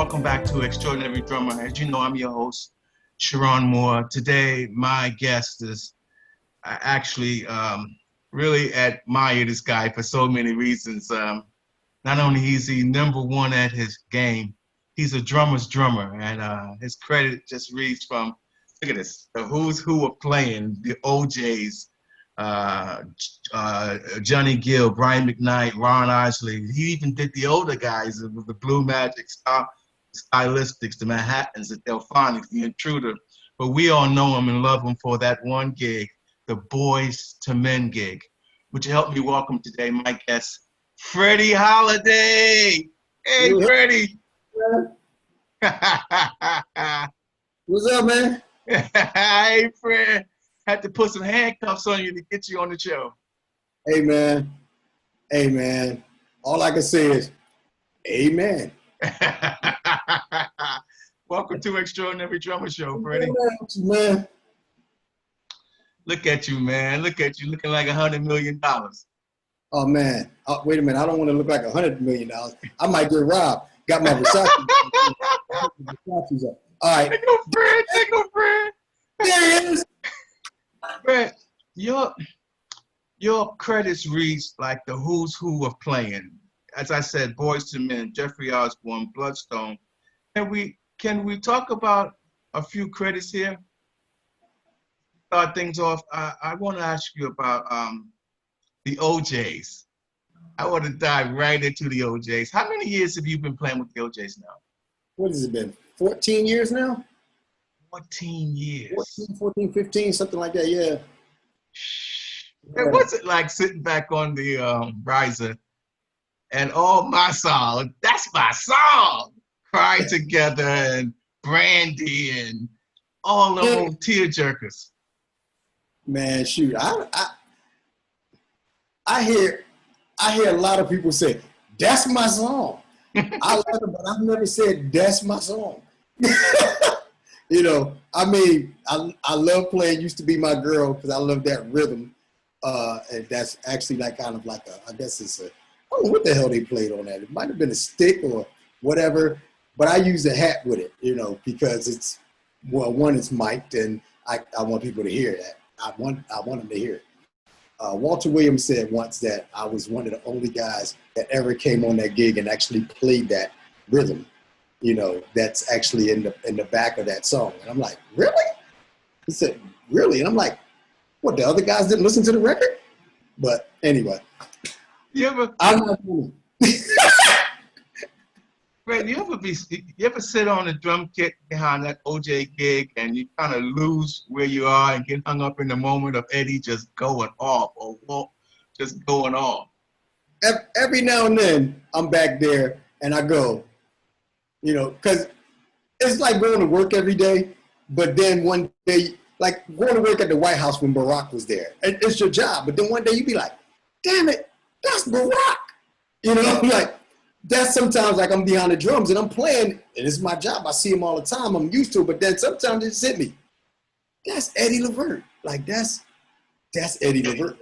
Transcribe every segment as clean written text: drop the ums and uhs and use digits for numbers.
welcome back to Extraordinary Drummer. As you know, I'm your host, Cheron Moore. Today, my guest is I actually really admire this guy for so many reasons. Not only is he number one at his game, he's a drummer's drummer, and his credit just reads from, look at this, the who's who are playing, the OJs, Johnny Gill, Brian McKnight, Ron Isley. He even did the older guys with the Blue Magic Stylistics, the Manhattans, the Delphonics, the Intruder. But we all know him and love him for that one gig, the Boyz II Men gig. Would you help me welcome today my guest, Freddie Holliday? Hey, Freddie. What's up, man? Hey, Fred. Had to put some handcuffs on you to get you on the show. Hey, man. Hey, man. All I can say is, amen. Welcome to Extraordinary Drummer Show, Freddie. Man. Look at you, man. Look at you, looking like $100 million. Oh, man. Wait a minute. I don't want to look like $100 million. I might get robbed. Got my Versace. Versace's up. All right. Take no Fred. Take no Fred. There he is. Fred, your credits reads like the who's who of playing. As I said, Boyz II Men, Jeffrey Osborne, Bloodstone. Can we talk about a few credits here? Start things off. I want to ask you about the OJs. I want to dive right into the OJs. How many years have you been playing with the OJs now? What has it been? 14 years now? 14 years. 14, 15, something like that, yeah. And what's it like sitting back on the riser and all my song, that's my song, Cry Together and Brandy and all those tear jerkers? Man, shoot, I hear a lot of people say, that's my song. I love it, but I've never said that's my song. You know, I mean, I love playing Used to Be My Girl because I love that rhythm. And that's actually like kind of like I guess it's I don't know what the hell they played on that. It might have been a stick or whatever, but I use a hat with it, you know, because it's, well, one, it's mic'd and I want people to hear that. I want them to hear it. Walter Williams said once that I was one of the only guys that ever came on that gig and actually played that rhythm. You know, that's actually in the back of that song. And I'm like, really? He said, really? And I'm like, what, the other guys didn't listen to the record? But anyway. I'm not doing Fred, you ever sit on a drum kit behind that OJ gig and you kind of lose where you are and get hung up in the moment of Eddie just going off or Walt just going off? Every now and then I'm back there and I go, you know, because it's like going to work every day, but then one day, like going to work at the White House when Barack was there. It's your job, but then one day you'd be like, damn it, that's Barack. You know, like that's sometimes like I'm behind the drums and I'm playing, and it's my job. I see him all the time. I'm used to it, but then sometimes it just hit me. That's Eddie Levert. Like that's Eddie Levert.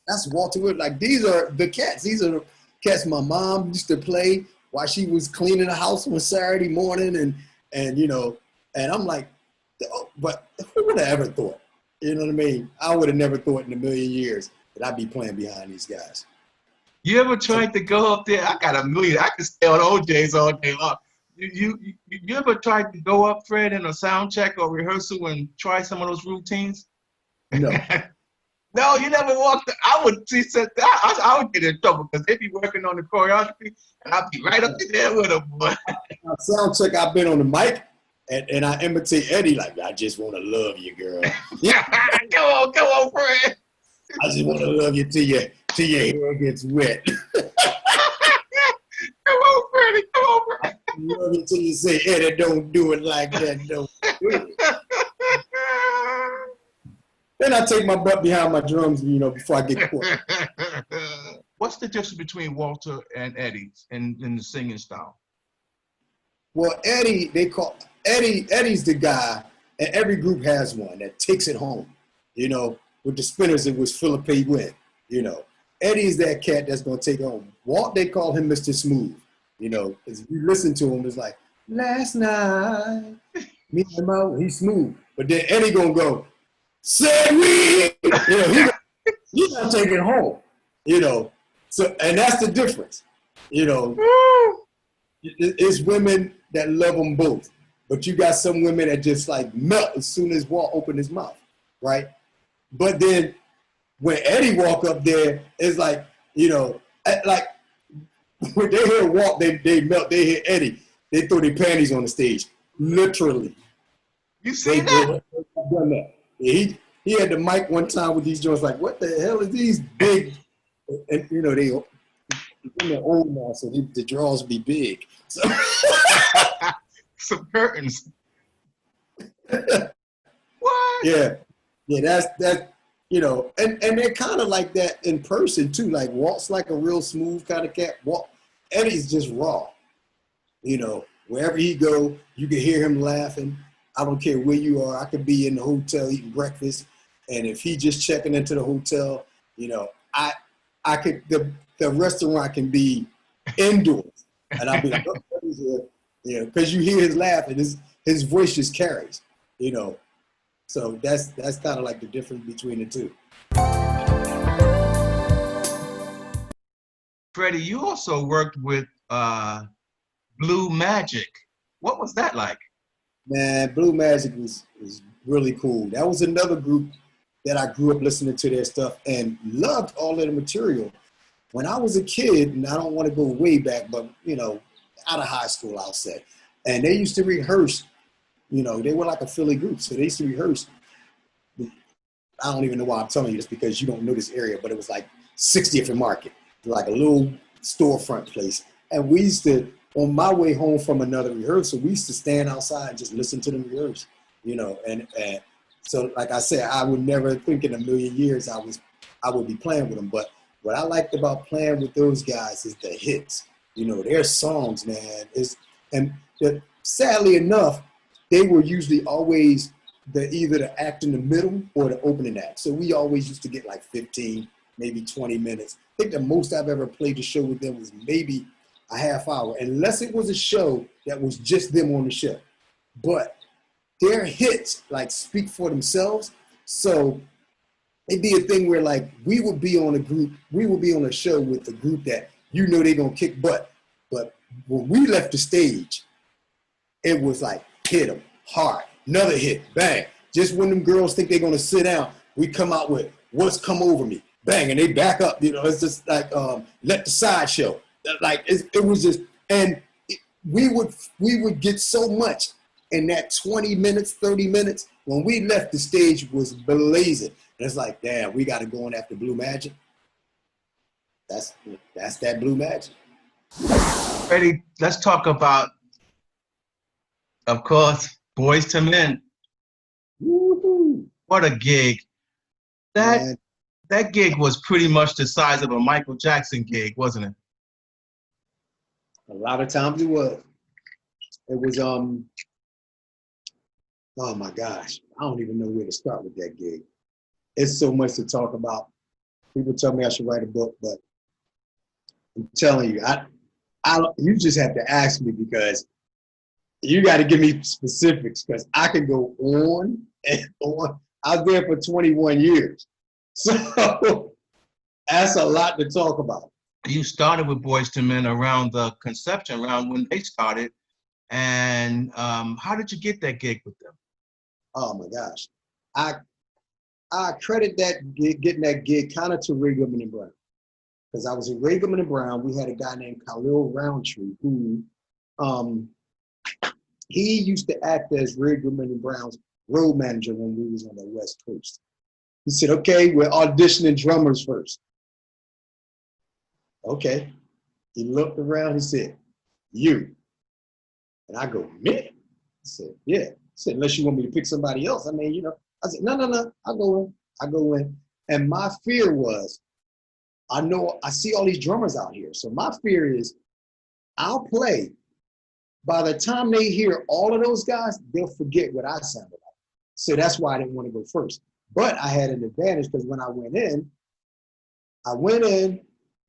That's Walter Wood. Like these are the cats. These are the cats my mom used to play while she was cleaning the house on Saturday morning, and you know, and I'm like, oh, but who would have ever thought? You know what I mean? I would have never thought in a million years that I'd be playing behind these guys. You ever tried to go up there? I got a million. I can stay on OJs all day long. You ever tried to go up, Fred, in a sound check or rehearsal and try some of those routines? No. No, you never walked. I would get in trouble because they'd be working on the choreography, and I'd be right up in there with them. Sound check, I've been on the mic, and I imitate Eddie like, I just want to love you, girl. Come on, Fred. I just want to love you till your hair gets wet. Come on, Freddie. Come on, Freddie. Love you till you say, Eddie, don't do it like that. Don't do it. Then I take my butt behind my drums, you know, before I get caught. What's the difference between Walter and Eddie in the singing style? Well, Eddie's the guy, and every group has one that takes it home. You know, with the Spinners, it was Philip A. Wynn. You know, Eddie's that cat that's going to take it home. Walt, they call him Mr. Smooth. You know, as you listen to him, it's like, last night. Me and Mo, he's smooth. But then Eddie gonna go, said we, he's gonna take it home, So, and that's the difference, It's women that love them both. But you got some women that just like melt as soon as Walt opened his mouth, right? But then when Eddie walk up there, it's like, like when they hear Walt, they melt. They hear Eddie, they throw their panties on the stage, literally. You see that? Done that. Yeah, he had the mic one time with these joints, like, what the hell is these big? And they're old now, so the draws be big. So. Some curtains. What? Yeah, that's and they're kind of like that in person too. Like Walt's like a real smooth kind of cat. Eddie's just raw. Wherever he go, you can hear him laughing. I don't care where you are. I could be in the hotel eating breakfast, and if he just checking into the hotel, I could the restaurant can be indoors, and I'll be like, oh, Eddie's here. Because you hear his laugh and his voice just carries, So that's kind of like the difference between the two. Freddie, you also worked with Blue Magic. What was that like? Man, Blue Magic was really cool. That was another group that I grew up listening to their stuff and loved all of the material. When I was a kid, and I don't want to go way back, but, out of high school, I'll say. And they used to rehearse, they were like a Philly group. So they used to rehearse. I don't even know why I'm telling you this because you don't know this area, but it was like 60th and Market, like a little storefront place. And we used to, on my way home from another rehearsal, we used to stand outside and just listen to them rehearse, and so like I said, I would never think in a million years I would be playing with them. But what I liked about playing with those guys is the hits, their songs, man, sadly enough, they were usually always either the act in the middle or the opening act. So we always used to get like 15, maybe 20 minutes. I think the most I've ever played the show with them was maybe a half hour, unless it was a show that was just them on the show. But their hits like speak for themselves. So it'd be a thing where like we would be on a show with a group that they're gonna kick butt. But when we left the stage, it was like hit them hard, another hit, bang. Just when them girls think they're gonna sit down, we come out with What's Come Over Me, bang, and they back up. It's just like Let the Side Show. Like it was just, and we would get so much in that 20 minutes, 30 minutes. When we left, the stage was blazing. And it's like, damn, we got to go on after Blue Magic. That's that Blue Magic. Freddie, let's talk about, of course, Boyz II Men. Woo-hoo. What a gig. That gig was pretty much the size of a Michael Jackson gig, wasn't it? A lot of times it was. It was, oh my gosh, I don't even know where to start with that gig. It's so much to talk about. People tell me I should write a book, but I'm telling you, you just have to ask me because you got to give me specifics because I can go on and on. I was there for 21 years. So that's a lot to talk about. You started with Boyz II Men around the conception, around when they started. And how did you get that gig with them? Oh my gosh. I credit getting that gig kind of to Ray Goodman and Brown. Because I was in Ray Goodman and Brown. We had a guy named Khalil Roundtree who he used to act as Ray Goodman and Brown's road manager when we was on the West Coast. He said, okay, we're auditioning drummers first. Okay. He looked around, he said, you. And I go, me? He said, yeah. He said, unless you want me to pick somebody else. I mean, I said, no, I'll go in. And my fear was, I see all these drummers out here. So my fear is I'll play. By the time they hear all of those guys, they'll forget what I sounded like. So that's why I didn't want to go first. But I had an advantage because when I went in,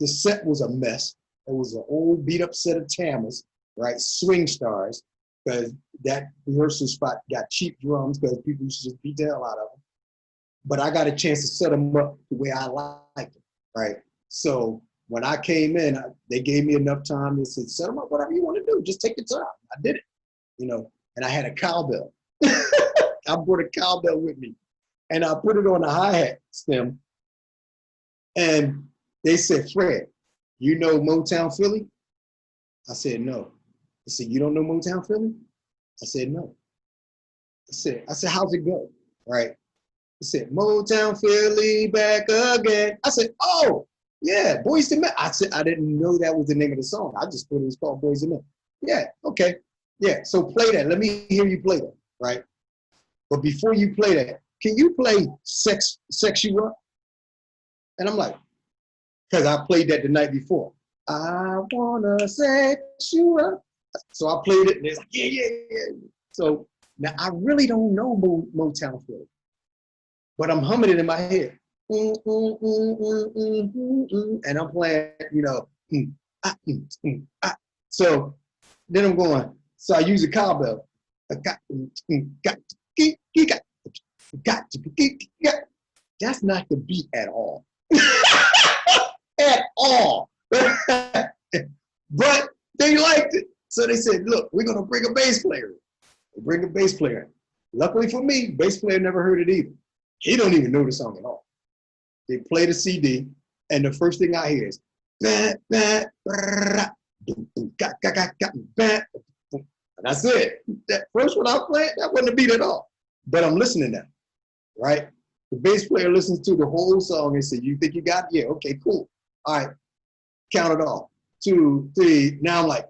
the set was a mess. It was an old beat up set of Tammers, right? Swing stars. because that rehearsal spot got cheap drums because people used to just beat the hell out of them. But I got a chance to set them up the way I liked them, right? So when I came in, they gave me enough time. They said, set them up, whatever you want to do. Just take your time. I did it, you know, and I had a cowbell. I brought a cowbell with me, and I put it on the hi-hat stem. And they said, Fred, you know Motown Philly? I said, no. They said, you don't know Motown Philly? I said, no. I said, how's it go? Right? He said, Motown Philly back again. I said, oh, yeah, Boyz II Men. I said, I didn't know that was the name of the song. I just thought it was called Boyz II Men. Yeah, okay. Yeah, so play that. Let me hear you play that, right? But before you play that, can you play Sex You Up? And I'm like, because I played that the night before. I wanna sex you up. So I played it, and it's like, yeah. So now I really don't know Motown Philly, but I'm humming it in my head. And I'm playing, you know, So then I'm going, so I use a cowbell. That's not the beat at all. At all. But they liked it. So they said, look, we're going to bring a bass player in. They bring a bass player in. Luckily for me, bass player never heard it either. He don't even know the song at all. They play the CD, and the first thing I hear is, and that's it. That first one I played, that wasn't a beat at all. But I'm listening now, right? The bass player listens to the whole song and says, you think you got it? Yeah, okay, cool. All right, count it off. 2, 3. Now I'm like,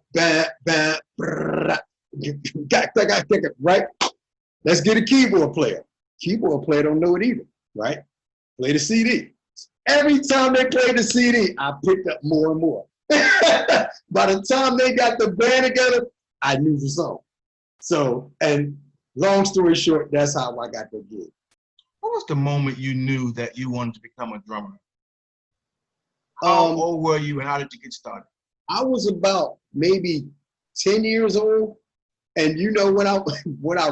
right? Let's get a keyboard player. Keyboard player don't know it either, right? Play the CD. Every time they played the CD, I picked up more and more. By the time they got the band together, I knew the song. So, and long story short, that's how I got the gig. What was the moment you knew that you wanted to become a drummer? How old were you, and how did you get started? I was about maybe 10 years old. And you know, when I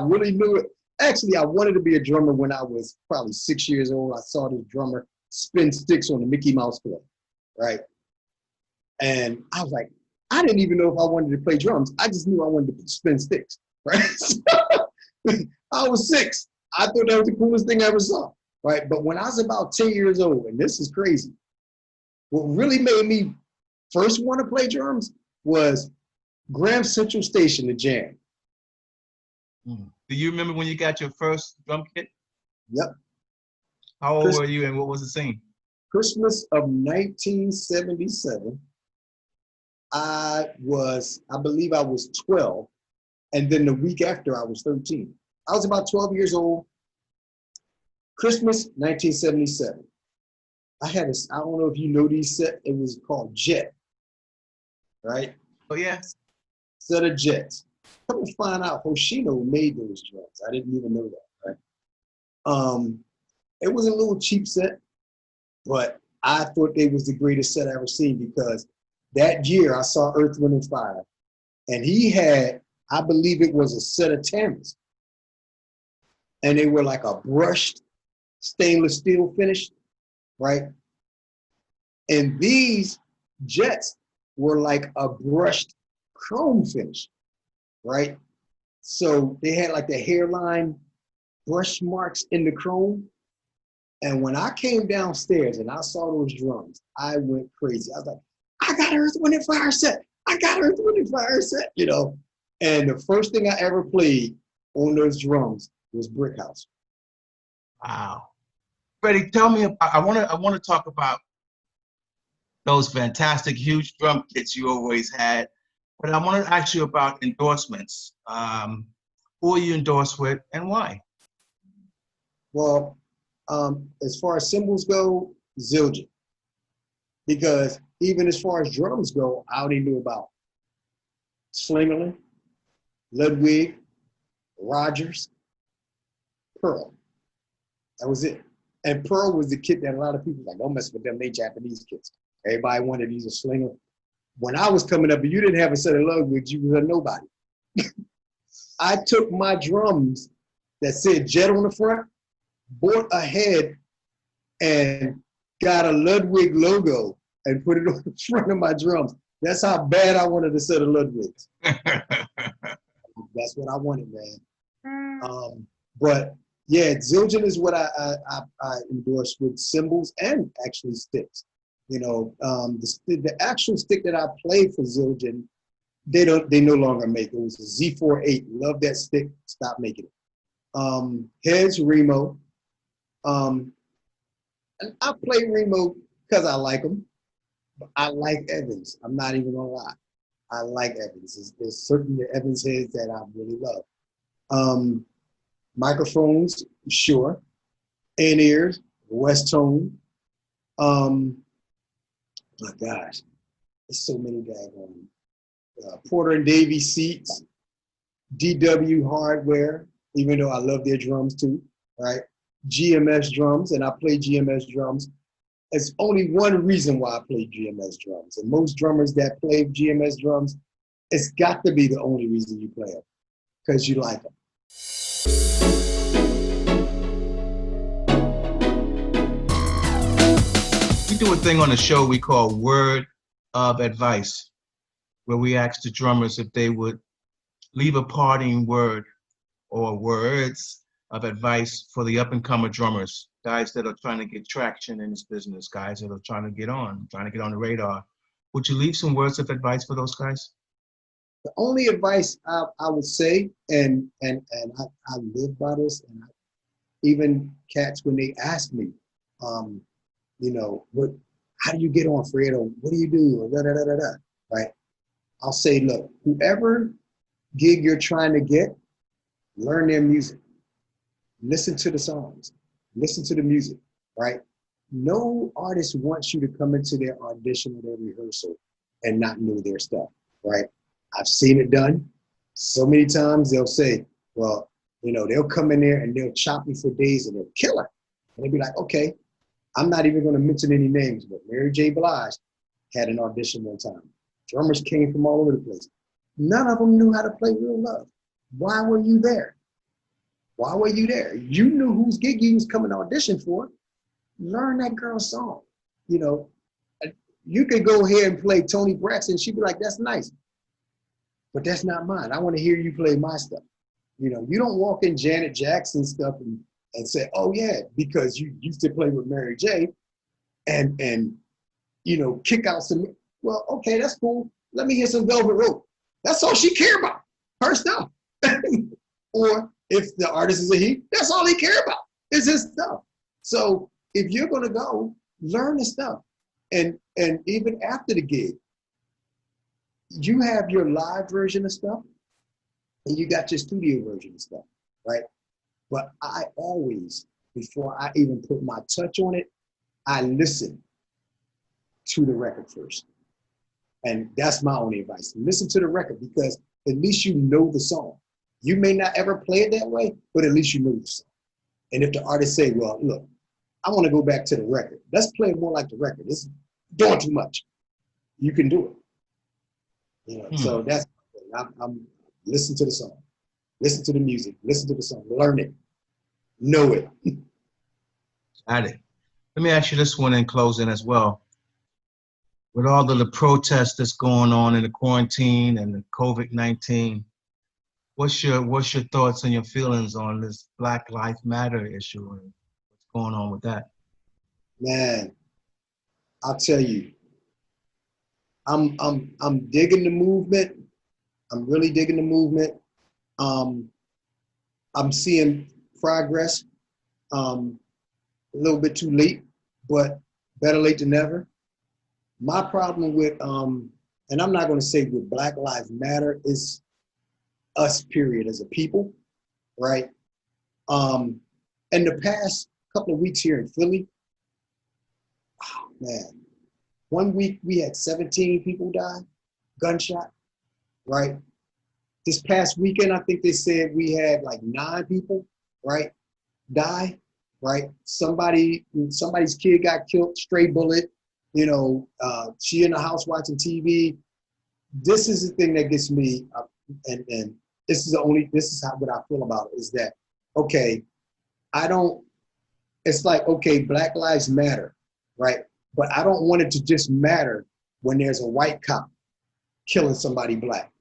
really knew it, actually, I wanted to be a drummer when I was probably 6 years old. I saw this drummer spin sticks on the Mickey Mouse Club, right? And I was like, I didn't even know if I wanted to play drums. I just knew I wanted to spin sticks, right? I was 6. I thought that was the coolest thing I ever saw, right? But when I was about 10 years old, and this is crazy, what really made me first want to play drums was Graham Central Station, the jam. Do you remember when you got your first drum kit? Yep. How old were you, and what was the scene? Christmas of 1977. I believe I was 12. And then the week after, I was 13. I was about 12 years old. Christmas 1977. I don't know if you know these set, it was called Jet, right? Oh, yeah. Set of Jets. Come to find out, Hoshino made those drums. I didn't even know that, right? It was a little cheap set, but I thought they was the greatest set I ever seen because that year I saw Earth, Wind & Fire, and he had, I believe it was a set of Tammys, and they were like a brushed stainless steel finish, right? And these Jets were like a brushed chrome finish, right? So they had like the hairline brush marks in the chrome. And when I came downstairs and I saw those drums, I went crazy. I was like, I got Earth, Wind & Fire set. I got Earth, Wind & Fire set, you know? And the first thing I ever played on those drums was Brick House. Wow. Freddie, tell me about, I want to talk about those fantastic, huge drum kits you always had. But I want to ask you about endorsements. Who are you endorsed with and why? Well, as far as cymbals go, Zildjian. Because even as far as drums go, I only knew about Slingerland, Ludwig, Rogers, Pearl. That was it. And Pearl was the kit that a lot of people like, don't mess with them, they Japanese kits. Everybody wanted these a Slinger. When I was coming up, if you didn't have a set of Ludwigs, you were a nobody. I took my drums that said Jet on the front, bought a head, and got a Ludwig logo and put it on the front of my drums. That's how bad I wanted a set of Ludwigs. That's what I wanted, man. But yeah, Zildjian is what I endorse with cymbals and actually sticks. You know, the actual stick that I played for Zildjian, they no longer make it. It was a Z48. Love that stick. Stop making it. Heads Remo. And I play Remo because I like them. But I like Evans. I'm not even gonna lie. I like Evans. There's certain Evans heads that I really love. Microphones, sure. In-ears, West Tone. My gosh, there's so many daggone. Porter and Davy seats, DW hardware, even though I love their drums too, right? GMS drums, and I play GMS drums. It's only one reason why I play GMS drums. And most drummers that play GMS drums, it's got to be the only reason you play them, because you like them. We do a thing on the show we call Word of Advice, where we ask the drummers if they would leave a parting word or words of advice for the up-and-comer drummers, guys that are trying to get traction in this business, guys that are trying to get on the radar. Would you leave some words of advice for those guys? The only advice I would say, and I live by this, and even cats when they ask me, you know, how do you get on, Fred, or what do you do, or da-da-da-da-da, right? I'll say, look, whoever gig you're trying to get, learn their music. Listen to the songs. Listen to the music, right? No artist wants you to come into their audition or their rehearsal and not know their stuff, right? I've seen it done. So many times they'll say, well, you know, they'll come in there and they'll chop me for days and they'll kill her. And they'll be like, okay, I'm not even going to mention any names, but Mary J. Blige had an audition one time. Drummers came from all over the place. None of them knew how to play Real Love. Why were you there? Why were you there? You knew whose gig you was coming to audition for. Learn that girl's song. You know, you could go here and play Toni Braxton. She'd be like, that's nice. But that's not mine. I want to hear you play my stuff. You know, you don't walk in Janet Jackson stuff and say, oh yeah, because you used to play with Mary J. and you know, kick out some, well, okay, that's cool. Let me hear some Velvet Rope. That's all she care about, her stuff. Or if the artist is a he, that's all he care about, is his stuff. So if you're gonna go, learn the stuff. And even after the gig, you have your live version of stuff and you got your studio version of stuff, right? But I always, before I even put my touch on it, I listen to the record first. And that's my only advice. Listen to the record, because at least you know the song. You may not ever play it that way, but at least you know the song. And if the artist say, well, look, I want to go back to the record. Let's play it more like the record. It's doing too much. You can do it. You know, so that's, I'm listen to the song. Listen to the music. Listen to the song. Learn it. Know it. Got it. Let me ask you this one in closing as well. With all of the protests that's going on in the quarantine and the COVID-19, what's your thoughts and your feelings on this Black Lives Matter issue and what's going on with that? Man, I'll tell you, I'm digging the movement. I'm really digging the movement. I'm seeing progress. A little bit too late, but better late than never. My problem with, and I'm not going to say with Black Lives Matter, is us, period, as a people, right? In the past couple of weeks here in Philly, oh man, 1 week we had 17 people die, gunshot, right? This past weekend, I think they said we had like 9 people, right, die, right? Somebody's kid got killed, stray bullet, you know, she in the house watching TV. This is the thing that gets me, and this is how what I feel about it is that, okay, it's like, okay, Black Lives Matter, right? But I don't want it to just matter when there's a white cop killing somebody black,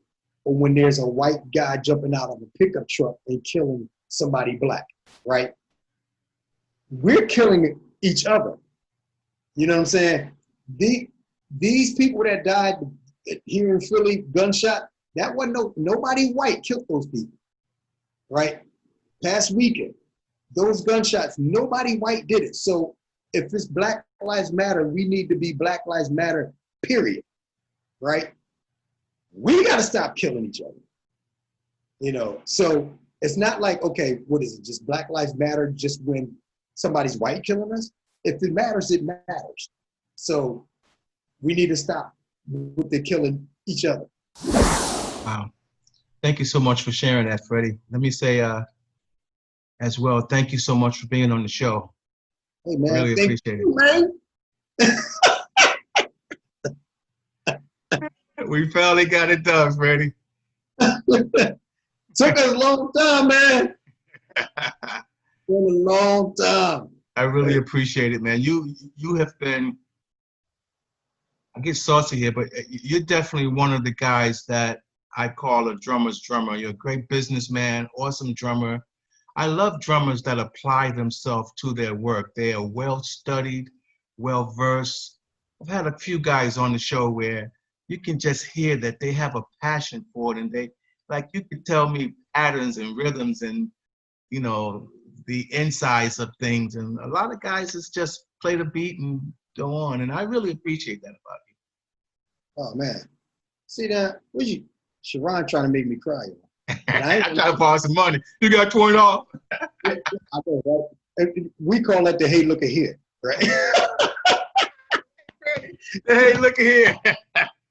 or when there's a white guy jumping out of a pickup truck and killing somebody black, right? We're killing each other. You know what I'm saying? These people that died here in Philly, gunshot, that wasn't nobody white killed those people, right? Past weekend, those gunshots, nobody white did it. So if it's Black Lives Matter, we need to be Black Lives Matter, period, right? We got to stop killing each other, you know? So it's not like, okay, what is it? Just Black Lives Matter just when somebody's white killing us? If it matters, it matters. So we need to stop with the killing each other. Wow. Thank you so much for sharing that, Freddie. Let me say as well, thank you so much for being on the show. Hey, man. Really Thank appreciate you, it. Man. We finally got it done, Freddie. Took us a long time, man. Been a long time. I really appreciate it, man. You have been, I get saucy here, but you're definitely one of the guys that I call a drummer's drummer. You're a great businessman, awesome drummer. I love drummers that apply themselves to their work. They are well-studied, well-versed. I've had a few guys on the show where you can just hear that they have a passion for it, and they, like, you could tell me patterns and rhythms and, you know, the insides of things. And a lot of guys is just play the beat and go on. And I really appreciate that about you. Oh, man. See that? What you, Cheron trying to make me cry. I'm trying to borrow some money. You got $20? I know, right? We call that the hey, look at here, right? Hey, look at here.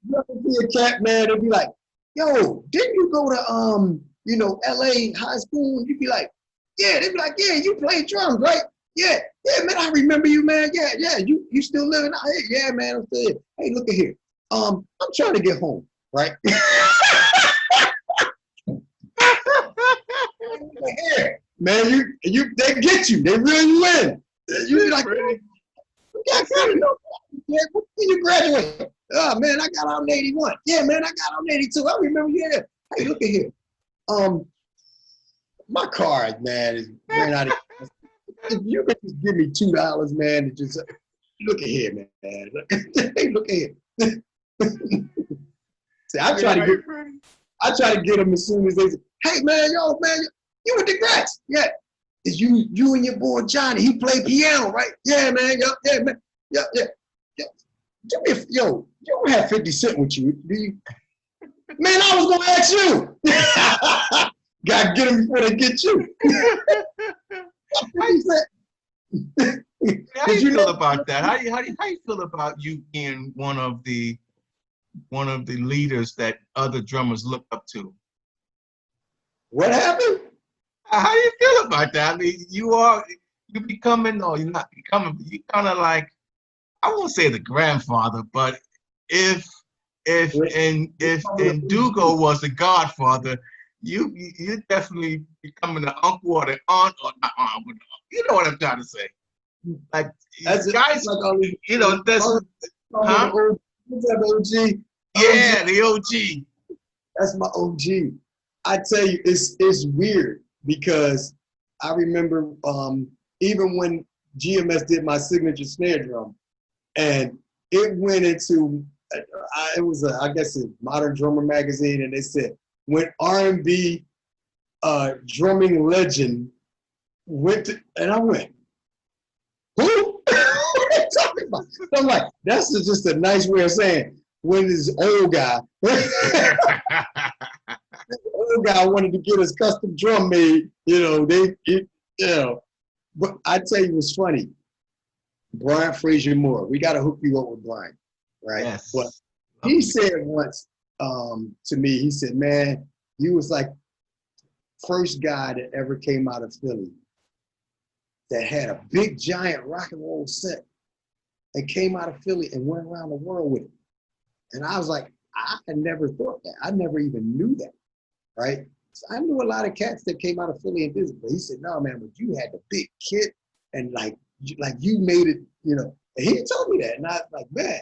You ever see a cat, man, they'll be like, yo, didn't you go to, you know, LA high school? You'd be like, yeah. They'd be like, yeah, you play drums, right? Yeah, man, I remember you, man. Yeah, you still living out here? Yeah, man, I'm still here. Hey, look at here. I'm trying to get home, right? Man, they get you. They reel you in. You be like, when you graduate? Oh man, I got out in 81. Yeah, man, I got out in 82. I remember, yeah. Hey, look at here. My card, man, is ran out of. If you could just give me $2, man, to just look at here, man. Hey, look at here. See, I try to get them as soon as they say, hey man, yo, man, you with the Grats? Yeah. It's you and your boy Johnny. He played piano, right? Yeah, man. Yeah, man. Yeah. Give me yo, you don't have 50 Cent with you, do you? Man, I was gonna ask you. Gotta get them before they get you. How you feel about that? How you feel about you being one of the leaders that other drummers look up to? What happened? How do you feel about that? I mean, you becoming, or you're not becoming, but you kind of like, I won't say the grandfather, but if Dugo was the godfather, you're definitely becoming the uncle or the aunt, or not aunt, but you know what I'm trying to say. Like, guys, like, you know, that's huh? OG. Yeah, the OG. That's my OG. I tell you, it's weird because I remember even when GMS did my signature snare drum, and it went into it was I guess a Modern Drummer magazine, and they said when R&B drumming legend went to, and I went, who? What are you talking about? I'm like, that's just a nice way of saying when this old guy. Old guy wanted to get his custom drum made, But I tell you what's funny. Brian Frazier Moore, we got to hook you up with Brian, right? Yes. But he said once to me, he said, man, you was like first guy that ever came out of Philly that had a big giant rock and roll set and came out of Philly and went around the world with it. And I was like, I had never thought that. I never even knew that. Right? I knew a lot of cats that came out of Philly and visited, but he said, no, man, but you had the big kid and like you made it, you know. And he told me that, and I was like, man.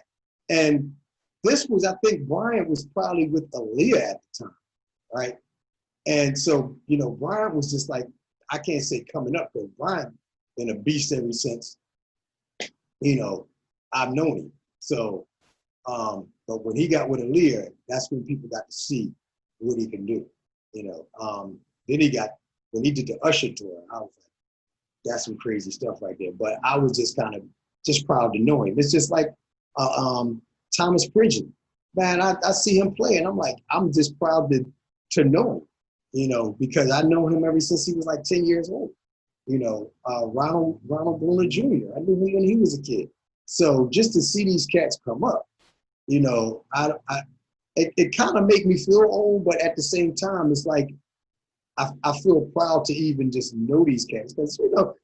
And this was, I think Bryant was probably with Aaliyah at the time, right? And so, you know, Bryant was just like, I can't say coming up, because Bryant been a beast ever since, you know, I've known him. So, but when he got with Aaliyah, that's when people got to see what he can do, you know. Then when he did the Usher tour, I was like, that's some crazy stuff right there. But I was just kind of proud to know him. It's just like Thomas Pridgen. Man, I see him play and I'm like, I'm just proud to know him, you know, because I know him ever since he was like 10 years old. You know, Ronald Bruner Jr., I knew him when he was a kid. So just to see these cats come up, you know, it kind of make me feel old, but at the same time, it's like, I feel proud to even just know these cats. Because, you know,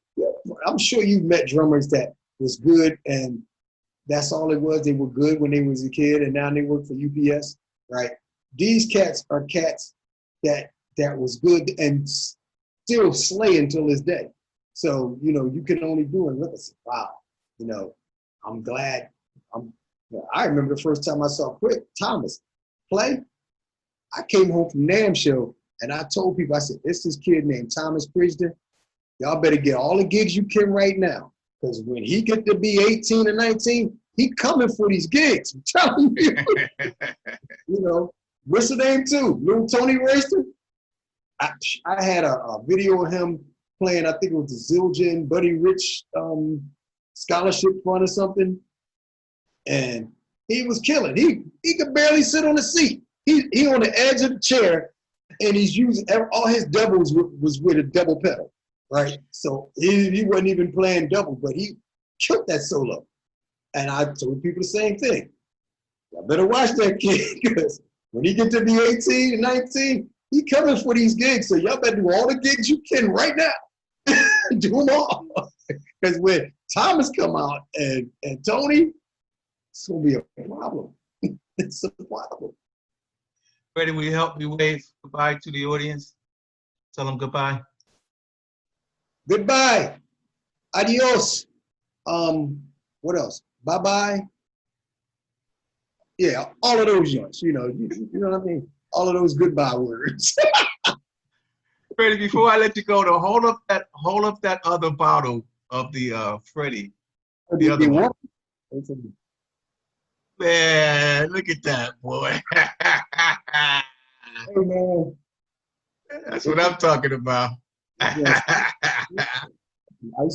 I'm sure you've met drummers that was good and that's all it was. They were good when they was a kid and now they work for UPS, right? These cats are cats that was good and still slay until this day. So, you know, you can only do it. Look and say, wow, you know, I'm glad. I remember the first time I saw Thomas play. I came home from NAMM show and I told people, I said, it's this kid named Thomas Pridgen. Y'all better get all the gigs you can right now. Because when he get to be 18 or 19, he coming for these gigs. I'm telling you. You know, what's the name too? Little Tony Royster. I had a video of him playing, I think it was the Zildjian Buddy Rich scholarship fund or something. And he was killing. He could barely sit on the seat. He on the edge of the chair and he's using all his doubles was with a double pedal. Right, so he wasn't even playing double, but he killed that solo. And I told people the same thing. Y'all better watch that kid, because when he get to be 18 and 19, he coming for these gigs. So y'all better do all the gigs you can right now. Do them all. Because when Thomas come out and Tony, it's gonna be a problem. It's a problem. Freddie, will you help me wave goodbye to the audience? Tell them goodbye. Goodbye. Adios. What else? Bye-bye. Yeah, all of those joints, you know what I mean? All of those goodbye words. Freddie, before I let you go, to hold up that other bottle of the Freddie. The other one. Man, look at that, boy. Hey, man. That's what I'm talking about. Ice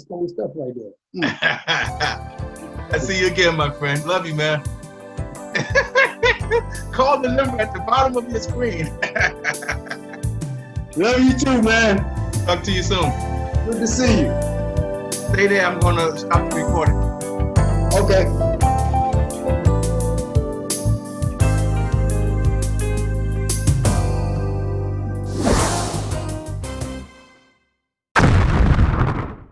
cold stuff right there. I see you again, my friend. Love you, man. Call the number at the bottom of your screen. Love you too, man. Talk to you soon. Good to see you. Stay there. I'm going to stop the recording. Okay.